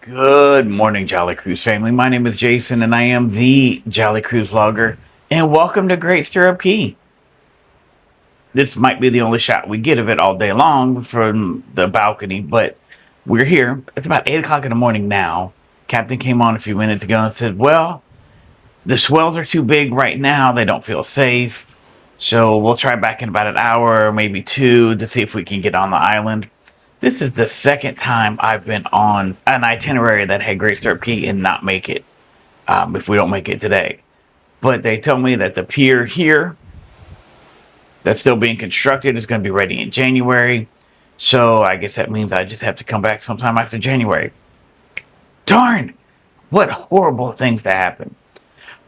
Good morning, Jolly Cruise family. My name is Jason, and I am the Jolly Cruise vlogger. And welcome to Great Stirrup Key. This might be the only shot we get of it all day long from the balcony, but we're here. It's about 8 o'clock in the morning now. Captain came on a few minutes ago and said, well, the swells are too big right now. They don't feel safe. So we'll try back in about an hour, maybe two, to see if we can get on the island. This is the second time I've been on an itinerary that had Great Stirrup Key and not make it, if we don't make it today. But they tell me that the pier here that's still being constructed is going to be ready in January. So I guess that means I just have to come back sometime after January. Darn! What horrible things to happen.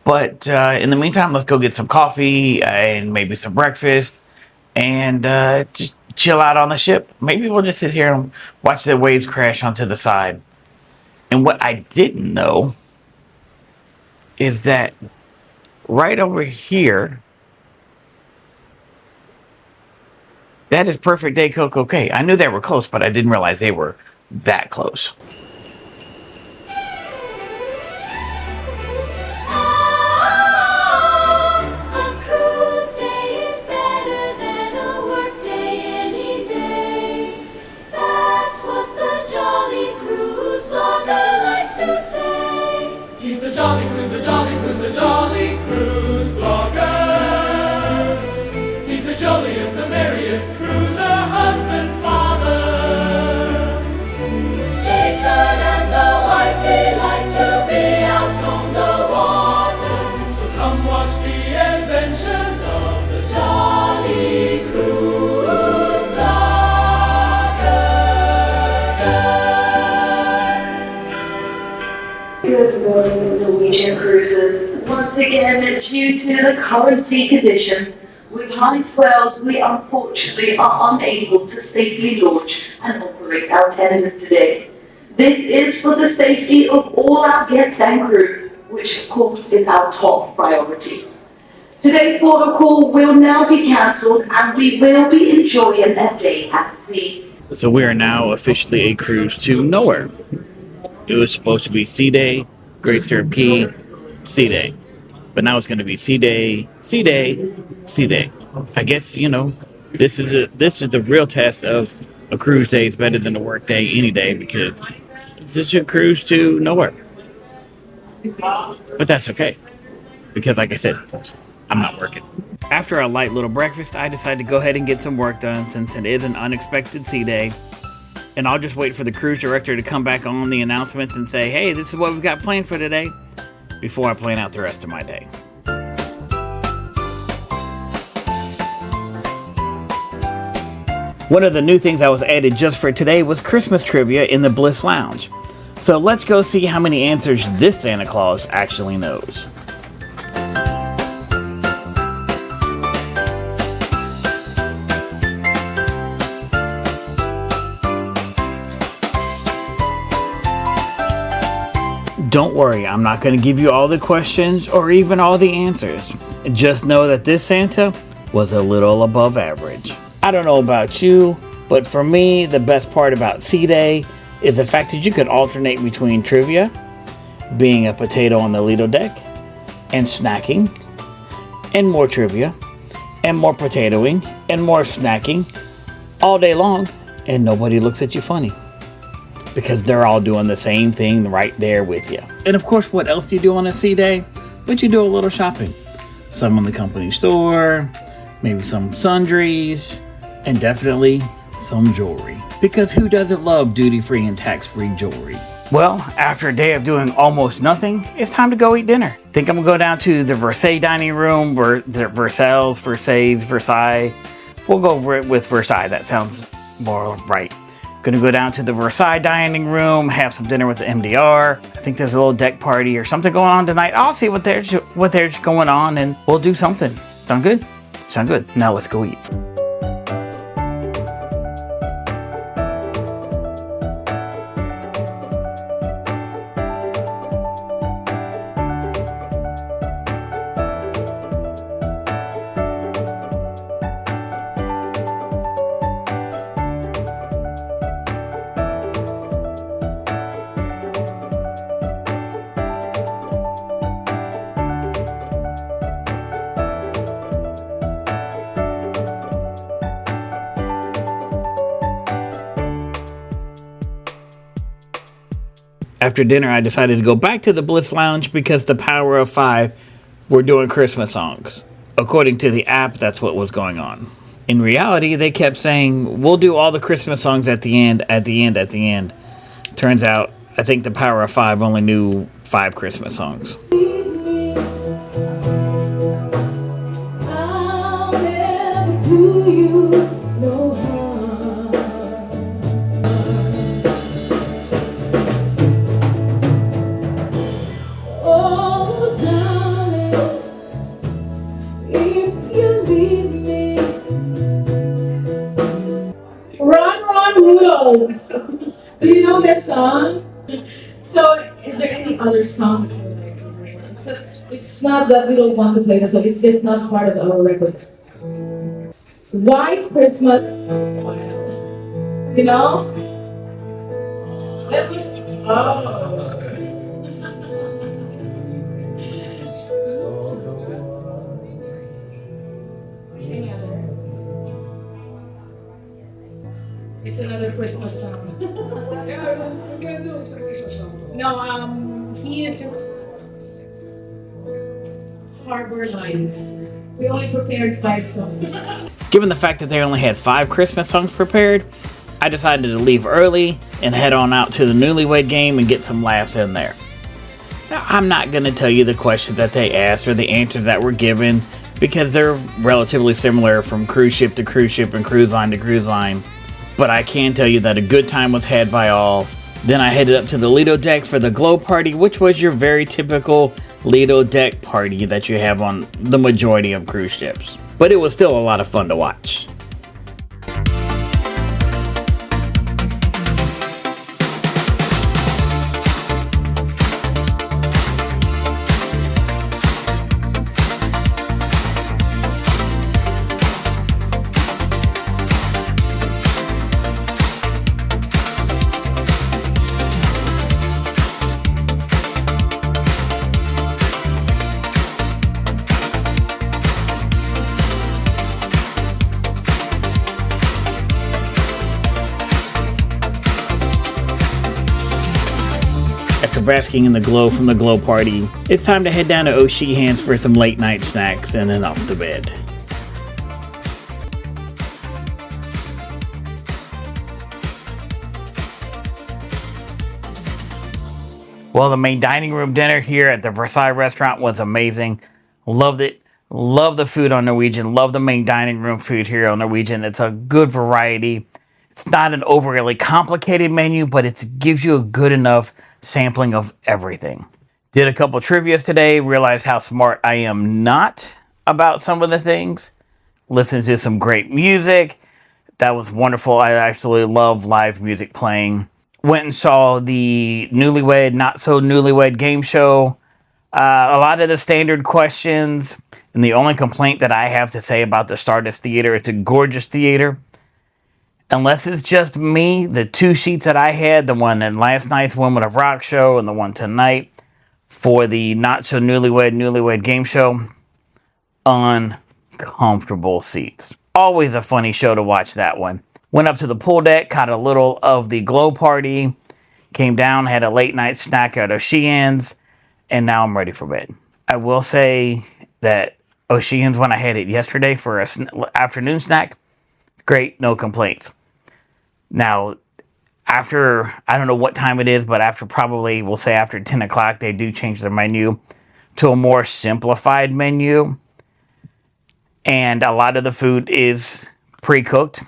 But in the meantime, let's go get some coffee and maybe some breakfast and just chill out on the ship. Maybe we'll just sit here and watch the waves crash onto the side. And what I didn't know is that right over here, that is Perfect Day Coco Cay. I knew they were close, but I didn't realize they were that close. Good morning, Norwegian cruisers. Once again, due to the current sea conditions, with high swells, we unfortunately are unable to safely launch and operate our tenders today. This is for the safety of all our guests and crew, which of course is our top priority. Today's port of call will now be cancelled and we will be enjoying a day at sea. So we are now officially a cruise to nowhere. It was supposed to be Sea Day, Great Stirrup Key, Sea Day. But now it's going to be Sea Day, Sea Day, Sea Day. I guess, this is the real test of a cruise day is better than a work day any day because it's just a cruise to nowhere. But that's okay. Because like I said, I'm not working. After a light little breakfast, I decided to go ahead and get some work done since it is an unexpected sea day. And I'll just wait for the cruise director to come back on the announcements and say, hey, this is what we've got planned for today, before I plan out the rest of my day. One of the new things that was added just for today was Christmas trivia in the Bliss Lounge. So let's go see how many answers this Santa Claus actually knows. Don't worry, I'm not going to give you all the questions or even all the answers. Just know that this Santa was a little above average. I don't know about you, but for me, the best part about Sea Day is the fact that you could alternate between trivia, being a potato on the Lido deck, and snacking, and more trivia, and more potatoing, and more snacking, all day long, and nobody looks at you funny. Because they're all doing the same thing right there with you. And of course, what else do you do on a sea day? But you do a little shopping. Some in the company store, maybe some sundries, and definitely some jewelry. Because who doesn't love duty-free and tax-free jewelry? Well, after a day of doing almost nothing, it's time to go eat dinner. Think I'm gonna go down to the Versailles dining room, Versailles. We'll go over it with Versailles, that sounds more right. Gonna go down to the Versailles dining room, have some dinner with the MDR. I think there's a little deck party or something going on tonight. I'll see what there's going on and we'll do something. Sound good? Sound good. Now let's go eat. After dinner, I decided to go back to the Bliss Lounge because the Power of Five were doing Christmas songs. According to the app, that's what was going on. In reality, they kept saying, we'll do all the Christmas songs at the end, at the end, at the end. Turns out, I think the Power of Five only knew 5 Christmas songs. I'll never do you no harm. Oh, darling, if you leave me, run, run, Rudolph. Do you know that song? So, is there any other song that you would like to learn? So, it's not that we don't want to play the song, it's just not part of our record. Why Christmas? You know? That was. Oh. It's another Christmas song. Yeah, we're gonna do some Christmas song. No, he is Harbor Lines. We only prepared 5 songs. Given the fact that they only had 5 Christmas songs prepared, I decided to leave early and head on out to the Newlywed Game and get some laughs in there. Now, I'm not going to tell you the questions that they asked or the answers that were given because they're relatively similar from cruise ship to cruise ship and cruise line to cruise line. But I can tell you that a good time was had by all. Then I headed up to the Lido deck for the glow party, which was your very typical Lido deck party that you have on the majority of cruise ships. But it was still a lot of fun to watch. After basking in the glow from the glow party, it's time to head down to O'Sheehan's for some late night snacks and then off to bed. Well, the main dining room dinner here at the Versailles restaurant was amazing. Loved it. Love the food on Norwegian. Love the main dining room food here on Norwegian. It's a good variety. It's not an overly complicated menu, but it gives you a good enough sampling of everything. Did a couple trivias today. Realized how smart I am not about some of the things. Listened to some great music. That was wonderful. I actually love live music playing. Went and saw the Newlywed, Not So Newlywed game show. A lot of the standard questions. And the only complaint that I have to say about the Stardust Theater, it's a gorgeous theater. Unless it's just me, the 2 sheets that I had, the one in last night's Women of Rock show and the one tonight for the Not So Newlywed game show, uncomfortable seats. Always a funny show to watch, that one. Went up to the pool deck, caught a little of the glow party, came down, had a late night snack at O'Sheehan's, and now I'm ready for bed. I will say that O'Sheehan's, when I had it yesterday for an afternoon snack, it's great, no complaints. Now, after, I don't know what time it is, but after probably, we'll say after 10 o'clock, they do change their menu to a more simplified menu. And a lot of the food is pre-cooked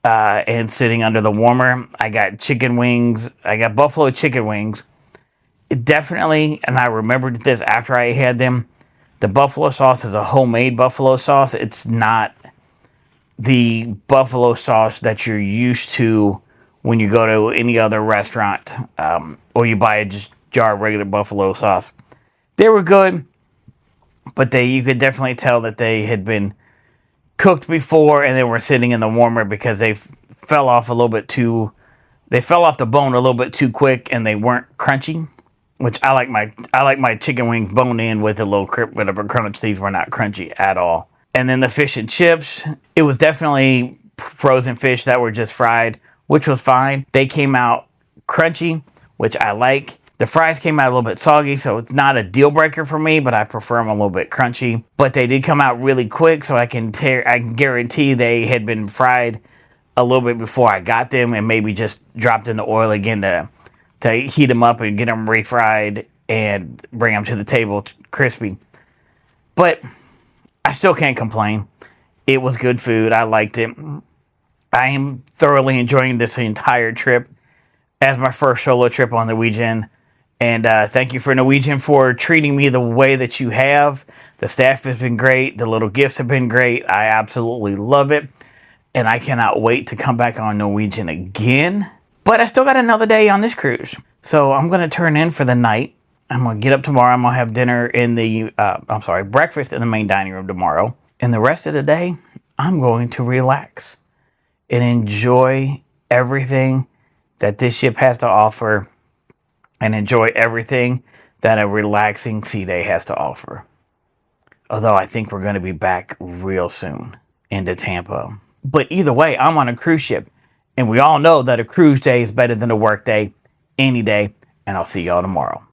and sitting under the warmer. I got chicken wings. I got buffalo chicken wings. It definitely, and I remembered this after I had them, the buffalo sauce is a homemade buffalo sauce. It's not the buffalo sauce that you're used to when you go to any other restaurant or you buy a just jar of regular buffalo sauce. They were good, but you could definitely tell that they had been cooked before and they were sitting in the warmer because they fell off the bone a little bit too quick and they weren't crunchy, which I like my chicken wings bone in with a little bit of a crunch. These were not crunchy at all. And then the fish and chips, it was definitely frozen fish that were just fried, which was fine. They came out crunchy, which I like. The fries came out a little bit soggy, so it's not a deal breaker for me, but I prefer them a little bit crunchy. But they did come out really quick, so I can guarantee they had been fried a little bit before I got them, and maybe just dropped in the oil again to heat them up and get them refried and bring them to the table crispy. But I still can't complain. It was good food. I liked it. I am thoroughly enjoying this entire trip as my first solo trip on Norwegian. And thank you for Norwegian for treating me the way that you have. The staff has been great. The little gifts have been great. I absolutely love it. And I cannot wait to come back on Norwegian again. But I still got another day on this cruise. So I'm going to turn in for the night. I'm going to get up tomorrow. I'm going to have dinner in the, breakfast in the main dining room tomorrow. And the rest of the day, I'm going to relax and enjoy everything that this ship has to offer, and enjoy everything that a relaxing sea day has to offer. Although I think we're going to be back real soon into Tampa. But either way, I'm on a cruise ship, and we all know that a cruise day is better than a work day any day, and I'll see y'all tomorrow.